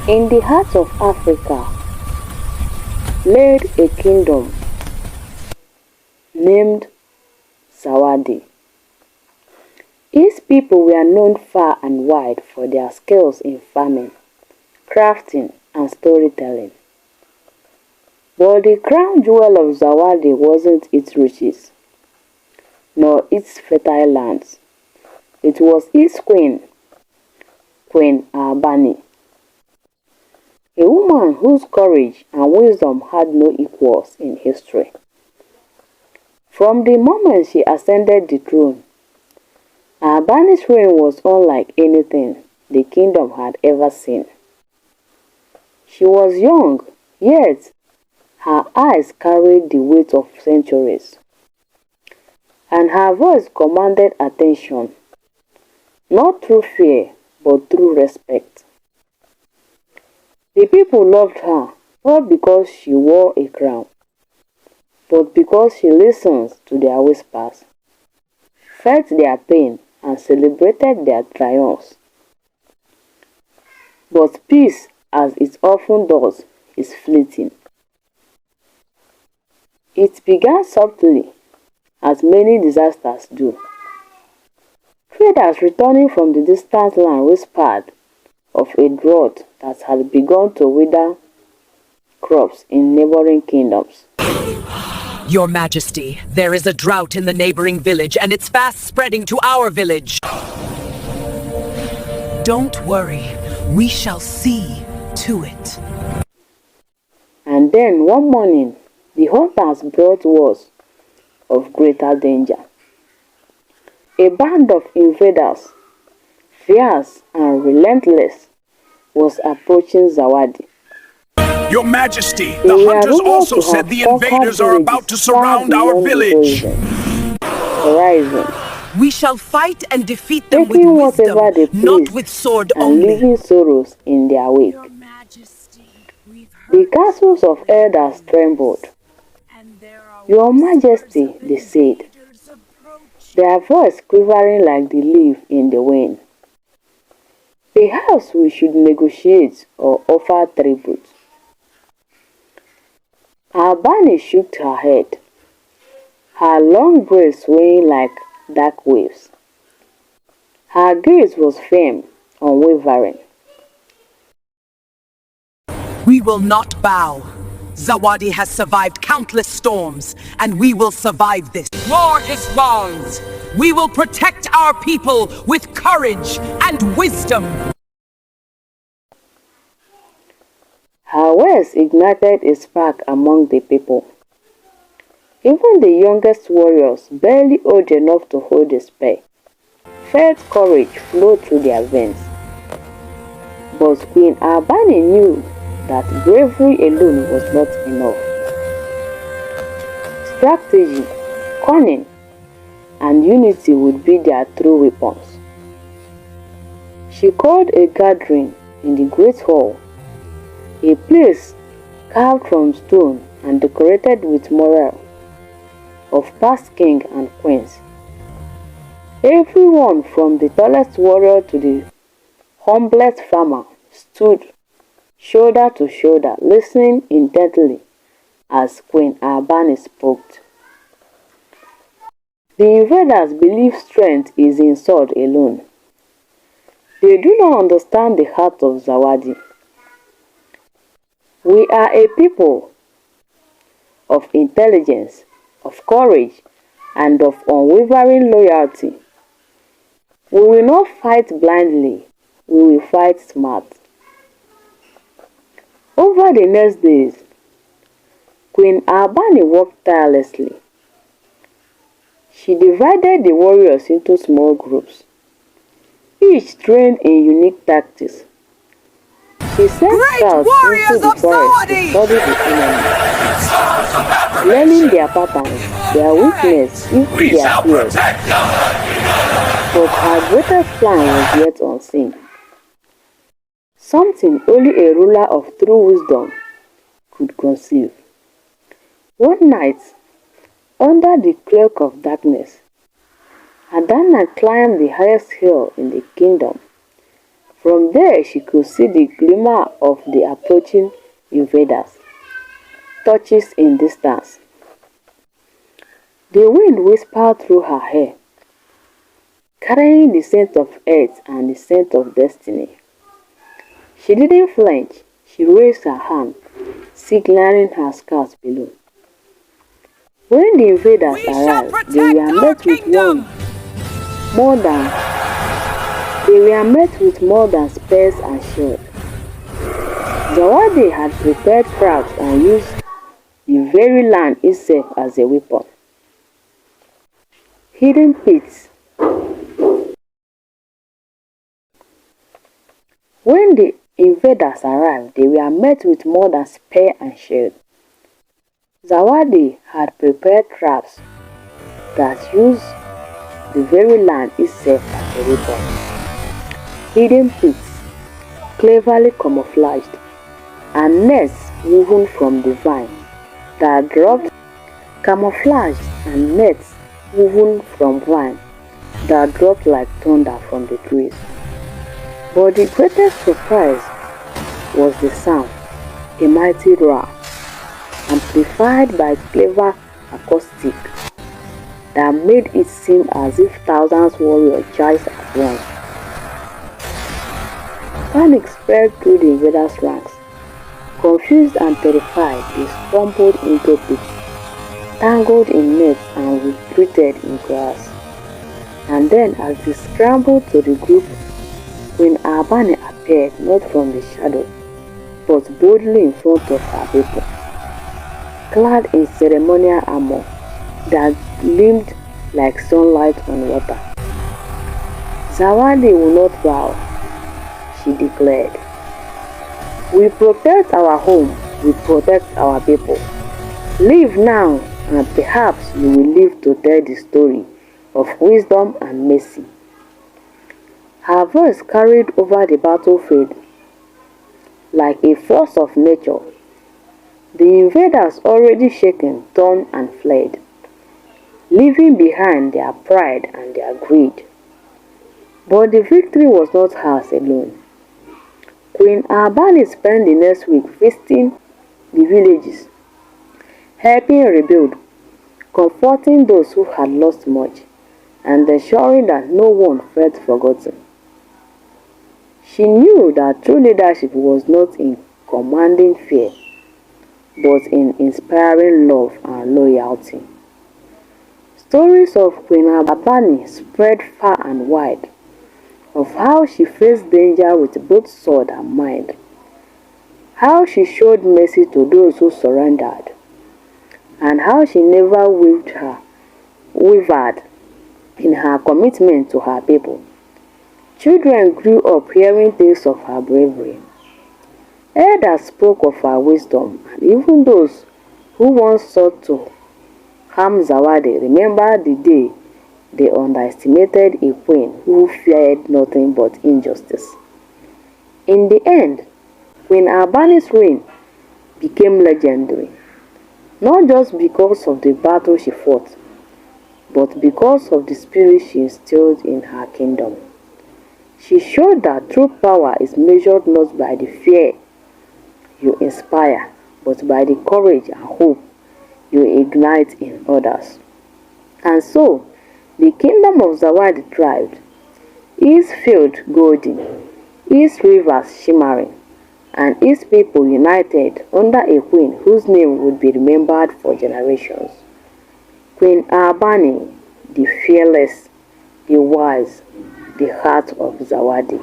In the heart of Africa lay a kingdom named Zawadi. Its people were known far and wide for their skills in farming, crafting, and storytelling. But the crown jewel of Zawadi wasn't its riches, nor its fertile lands. It was its queen, Queen Albani, a woman whose courage and wisdom had no equals in history. From the moment she ascended the throne, Albani's reign was unlike anything the kingdom had ever seen. She was young, yet her eyes carried the weight of centuries, and her voice commanded attention, not through fear, but through respect. The people loved her, not because she wore a crown, but because she listened to their whispers, felt their pain, and celebrated their triumphs. But peace, as it often does, is fleeting. It began subtly, as many disasters do. Traders returning from the distant land whispered of a drought that had begun to wither crops in neighboring kingdoms. Your Majesty, there is a drought in the neighboring village, and it's fast spreading to our village. Don't worry, we shall see to it. And then one morning, the hunters brought word of greater danger. A band of invaders, fierce and relentless, was approaching Zawadi. Your Majesty, the hunters also said the invaders are about to surround our village. Horizon. We shall fight and defeat them with Taking wisdom, whatever they not please with sword and only. leaving sorrows in their wake. Your Majesty, we've The heard castles of elders trembled. and there are Your whispers Majesty, of they said, invaders approaching. their voice quivering like the leaf in the wind. Perhaps we should negotiate or offer tribute. Albani shook her head, her long braids swaying like dark waves. Her gaze was firm, unwavering. We will not bow. Zawadi has survived countless storms, and we will survive this. War is wrong. We will protect our people with courage and wisdom. Her words ignited a spark among the people. Even the youngest warriors, barely old enough to hold a spear, felt courage flow through their veins. But Queen Albani knew that bravery alone was not enough. Strategy, cunning, and unity would be their true weapons. She called a gathering in the Great Hall, a place carved from stone and decorated with murals of past kings and queens. Everyone from the tallest warrior to the humblest farmer stood shoulder to shoulder, listening intently as Queen Albani spoke. The invaders believe strength is in sword alone. They do not understand the heart of Zawadi. We are a people of intelligence, of courage, and of unwavering loyalty. We will not fight blindly, we will fight smart. Over the next days, Queen Albani worked tirelessly. She divided the warriors into small groups, each trained in unique tactics. She sent scouts into the forest to study the enemy, learning their patterns, their weakness, even their fears. But her greatest plan was yet unseen. Something only a ruler of true wisdom could conceive. One night, under the cloak of darkness, Adana climbed the highest hill in the kingdom, From there she could see the glimmer of the approaching invaders, torches in distance. The wind whispered through her hair, carrying the scent of earth and the scent of destiny. She didn't flinch. She raised her hand, signaling her scouts below. When the invaders arrived, more than they were met with more than spears and shields. Zawadi had prepared traps and used the very land itself as a weapon. Hidden pits. When the invaders arrived, they were met with more than spear and shield. Zawadi had prepared traps that used the very land itself as a weapon. Hidden pits, cleverly camouflaged, and nets woven from the vine that dropped, camouflaged and nets woven from vine that dropped like thunder from the trees. But the greatest surprise was the sound, a mighty roar, amplified by clever acoustic that made it seem as if thousands warriors charged at once. Panic spread through the invaders' ranks. Confused and terrified, they stumbled into pits, tangled in nets and retreated in grass. And then as they scrambled to the group, Queen Albany appeared not from the shadow, but boldly in front of her people, clad in ceremonial armor that gleamed like sunlight on water. Zawadi will not bow, she declared. We protect our home, we protect our people. Live now, and perhaps you will live to tell the story of wisdom and mercy. Her voice carried over the battlefield like a force of nature. The invaders, already shaken, turned and fled, leaving behind their pride and their greed. But the victory was not hers alone. Queen Albany spent the next week visiting the villages, helping rebuild, comforting those who had lost much, and ensuring that no one felt forgotten. She knew that true leadership was not in commanding fear, but in inspiring love and loyalty. Stories of Queen Albany spread far and wide, of how she faced danger with both sword and mind, how she showed mercy to those who surrendered, and how she never wavered in her commitment to her people. Children grew up hearing tales of her bravery. Elders spoke of her wisdom, and even those who once sought to harm Zawadi remembered the day they underestimated a queen who feared nothing but injustice. In the end, Queen Albany's reign became legendary, not just because of the battle she fought, but because of the spirit she instilled in her kingdom. She showed that true power is measured not by the fear you inspire, but by the courage and hope you ignite in others. And so, the kingdom of Zawadi thrived, its fields golden, its rivers shimmering, and its people united under a queen whose name would be remembered for generations. Queen Albany, the fearless, the wise, the heart of Zawadi.